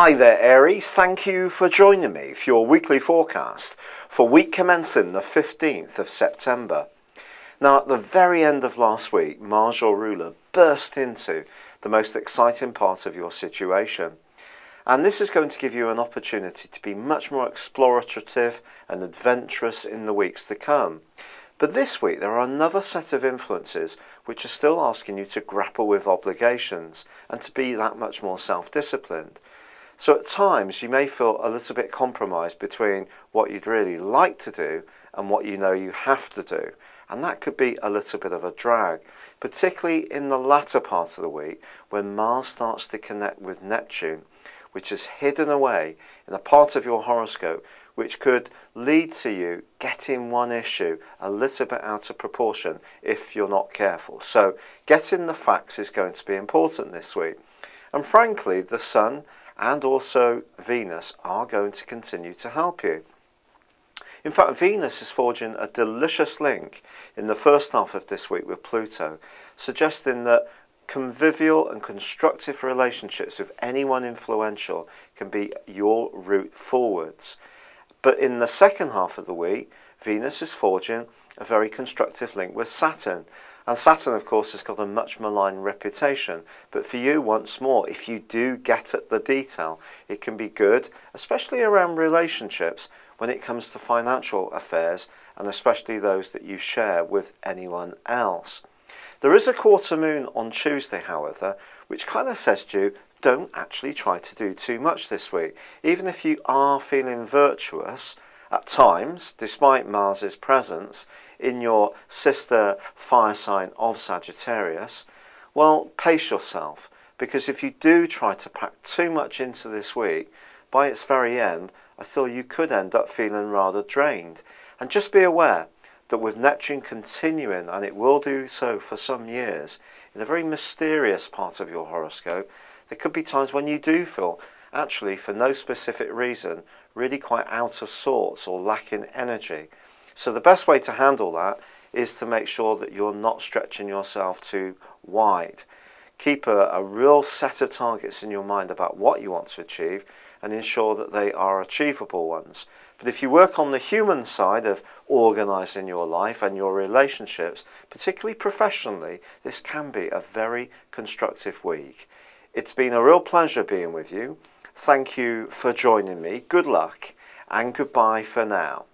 Hi there Aries, thank you for joining me for your weekly forecast for week commencing the 15th of September. Now at the very end of last week, Mars, your ruler, burst into the most exciting part of your situation. And this is going to give you an opportunity to be much more explorative and adventurous in the weeks to come. But this week there are another set of influences which are still asking you to grapple with obligations and to be that much more self-disciplined. So at times you may feel a little bit compromised between what you'd really like to do and what you know you have to do. And that could be a little bit of a drag, particularly in the latter part of the week when Mars starts to connect with Neptune, which is hidden away in a part of your horoscope which could lead to you getting one issue a little bit out of proportion if you're not careful. So getting the facts is going to be important this week. And frankly, the Sun and also Venus are going to continue to help you. In fact, Venus is forging a delicious link in the first half of this week with Pluto, suggesting that convivial and constructive relationships with anyone influential can be your route forwards. But in the second half of the week, Venus is forging a very constructive link with Saturn. And Saturn, of course, has got a much maligned reputation. But for you, once more, if you do get at the detail, it can be good, especially around relationships when it comes to financial affairs, and especially those that you share with anyone else. There is a quarter moon on Tuesday, however, which kind of says to you, don't actually try to do too much this week. Even if you are feeling virtuous at times, despite Mars's presence in your sister fire sign of Sagittarius, well, pace yourself, because if you do try to pack too much into this week, by its very end, I feel you could end up feeling rather drained. And just be aware that with Neptune continuing, and it will do so for some years, in a very mysterious part of your horoscope, there could be times when you do feel, actually for no specific reason, really quite out of sorts or lacking energy. So the best way to handle that is to make sure that you're not stretching yourself too wide. Keep a real set of targets in your mind about what you want to achieve and ensure that they are achievable ones. But if you work on the human side of organising your life and your relationships, particularly professionally, this can be a very constructive week. It's been a real pleasure being with you. Thank you for joining me. Good luck and goodbye for now.